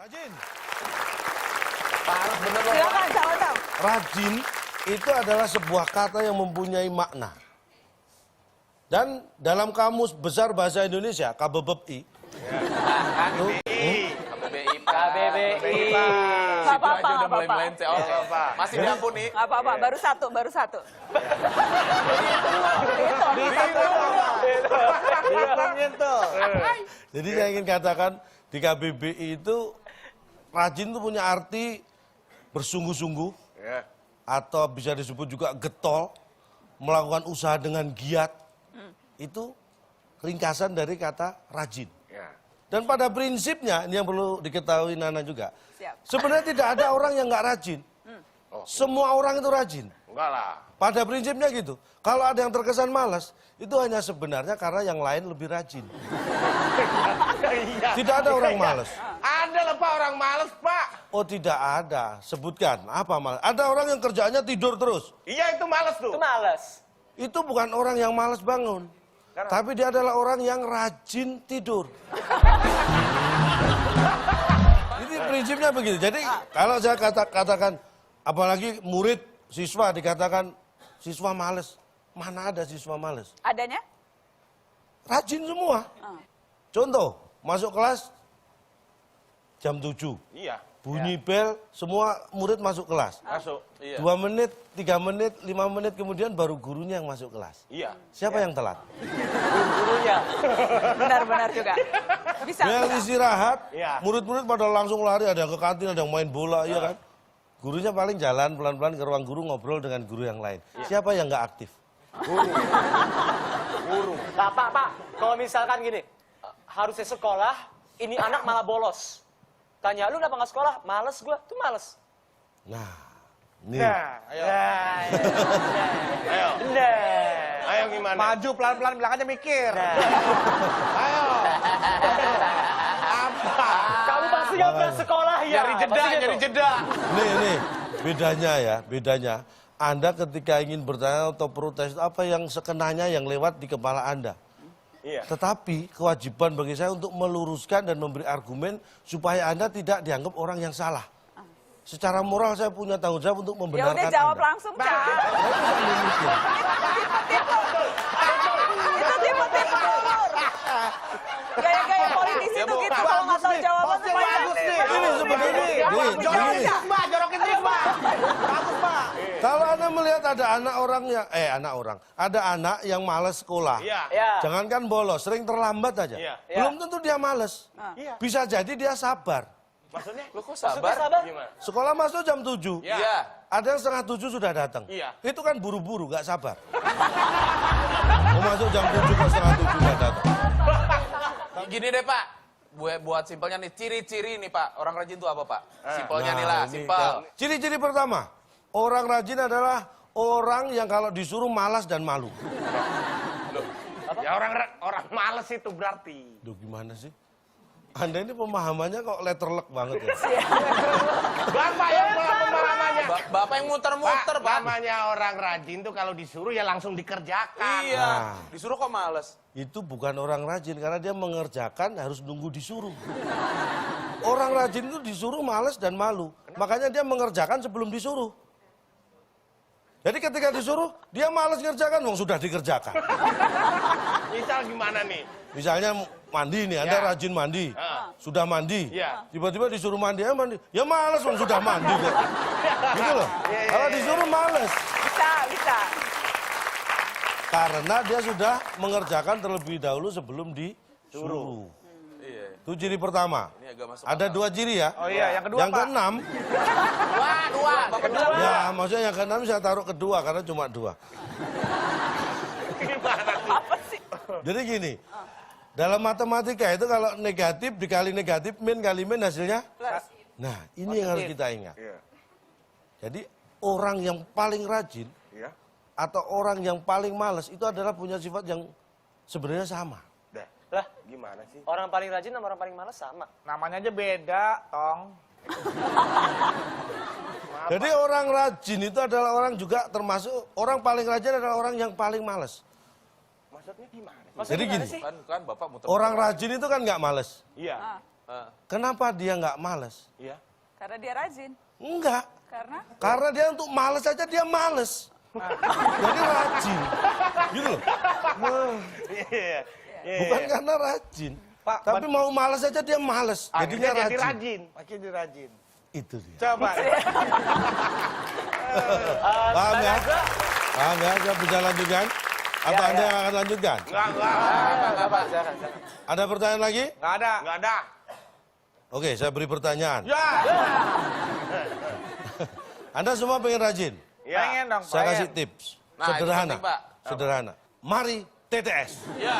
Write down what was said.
Rajin. Parah bener loh. Silakan, jawab. Rajin itu adalah sebuah kata yang mempunyai makna. Dan dalam Kamus Besar Bahasa Indonesia, KBBI. KBBI. Nggak apa-apa, Udah nggak mulai apa-apa. melenceng. Oke. Masih diampuni. Nggak apa-apa, baru satu. Jadi saya ingin katakan di KBBI itu rajin itu punya arti bersungguh-sungguh. Atau bisa disebut juga getol, melakukan usaha dengan giat. Itu ringkasan dari kata rajin. Dan pada prinsipnya, ini yang perlu diketahui Nana juga. Siap. Sebenarnya tidak ada orang yang nggak rajin. Semua orang itu rajin. Enggak lah. Pada prinsipnya gitu. Kalau ada yang terkesan malas, itu hanya sebenarnya karena yang lain lebih rajin. Tidak ada orang malas. Ada lah Pak orang males Pak. Oh tidak ada. Sebutkan. Apa malas? Ada orang yang kerjaannya tidur terus. Iya itu males tuh. Itu males. Itu bukan orang yang malas bangun. Tapi dia adalah orang yang rajin tidur. Ini prinsipnya begitu. Jadi kalau saya katakan, apalagi murid, siswa dikatakan siswa males. Mana ada siswa males? Adanya? Rajin semua. Contoh, masuk kelas jam 7. Iya. Bunyi bel, semua murid masuk kelas. Masuk. 2 menit, 3 menit, 5 menit kemudian baru gurunya yang masuk kelas. Iya. Siapa yang telat? Gurunya. Benar-benar juga. Bisa. Yang istirahat, Iya. murid-murid pada langsung lari, ada yang ke kantin, ada yang main bola, iya kan? Gurunya paling jalan pelan-pelan ke ruang guru ngobrol dengan guru yang lain. Siapa yang nggak aktif? Guru. Pak, kalau misalkan gini, harusnya sekolah, ini anak malah bolos. Tanya, lu kenapa nggak sekolah? Males gua, tuh males. Nah, ini. Ayo. Ayo. Ayo gimana? Maju pelan-pelan bilang aja mikir. Ayo. Apa? Kamu pasti nggak pernah sekolah ya? Nyari jeda, Pasti gitu. nyari jeda. Nih, bedanya. Anda ketika ingin bertanya atau protes, apa yang sekenanya yang lewat di kepala Anda. Iya. Tetapi kewajiban bagi saya untuk meluruskan dan memberi argumen supaya Anda tidak dianggap orang yang salah. Secara moral saya punya tanggung jawab untuk Ya membenarkan udah jawab Anda. langsung, Cak. Saya bisa memikir. Itu tipe-tipe umur. Gaya-gaya politisi itu gitu, kalau nggak tahu jawaban tuh Bagus nih. Ini sebenarnya Jorokin terus, Mbak. Jorokin terus, Mbak. Bagus, Mbak. kalau Anda melihat ada ada anak yang malas sekolah. Iya. Ya. Jangankan bolos, sering terlambat aja. Iya. Belum tentu dia malas. Bisa jadi dia sabar. Maksudnya? Lu kok sabar? Gimana? Sekolah masuk jam 7. Iya. Ada yang setengah 7 sudah datang. Iya. Itu kan buru-buru, nggak sabar. Mau masuk jam 7 ke setengah 7 nggak datang. Gini deh Pak, buat simpelnya nih, ciri-ciri nih Pak, orang rajin itu apa Pak? Simpelnya nih lah, ini simpel. kalau- Ciri-ciri pertama, orang rajin adalah orang yang kalau disuruh malas dan malu. Ya orang males itu berarti. Duh gimana sih? Anda ini pemahamannya kok letterlek banget ya. Bapak yang pemahamannya. Bapak yang muter-muter Pak. Namanya orang rajin tuh kalau disuruh ya langsung dikerjakan. Iya, Nah. disuruh kok males. Itu bukan orang rajin karena dia mengerjakan harus nunggu disuruh. Orang rajin itu disuruh malas dan malu. Makanya dia mengerjakan sebelum disuruh. Jadi ketika disuruh, dia malas ngerjakan, wong sudah dikerjakan. Misal gimana nih? Misalnya mandi nih, Anda Ya. rajin mandi. Ah. Sudah mandi. Ya. Tiba-tiba disuruh mandi, mandi. Ya malas, wong sudah mandi kok. Gitu loh. Kalau disuruh malas. Bisa. Karena dia sudah mengerjakan terlebih dahulu sebelum disuruh. Iya, Itu ciri pertama. ini agak masuk. Ada 2 ciri ya. Oh iya, yang kedua, Yang Pak. keenam, Dua, Bapak kedua. ya maksudnya yang keenam saya taruh kedua karena cuma 2. Apa sih? Jadi gini, dalam matematika itu kalau negatif dikali negatif, min kali min hasilnya. Plus. Nah ini yang harus kita ingat. Iya. Jadi orang yang paling rajin Iya. atau orang yang paling malas itu adalah punya sifat yang sebenarnya sama. Dah. Lah, Gimana sih? orang paling rajin sama orang paling males sama. Namanya aja beda, Tong. Jadi orang rajin itu adalah orang juga termasuk orang paling rajin adalah orang yang paling malas. Maksudnya gimana? Maksudnya Jadi gimana gini. sih? Kan Bapak muter. Orang rajin itu kan nggak males. Iya. Kenapa dia nggak males? Iya. Karena dia rajin. Enggak. Karena Dia untuk males aja dia males. Jadi rajin. Gitu loh. Iya. Bukan karena rajin. Pak, Tapi mau males aja dia males. Jadinya Akhirnya jadi rajin. rajin. makin dirajin. Itu dia. Coba. Paham ya? Paham ya? Saya bisa lanjutkan? Apa Anda yang akan lanjutkan? Enggak, Pak. Jangan. Ada pertanyaan lagi? Nggak ada. Nggak ada. Oke, saya beri pertanyaan. Ya. Anda semua pengen rajin? Ya. Pengen dong. Saya pengen. kasih tips. Nah, itu Sederhana. penting, Pak. Sederhana. Mari TTS. Ya.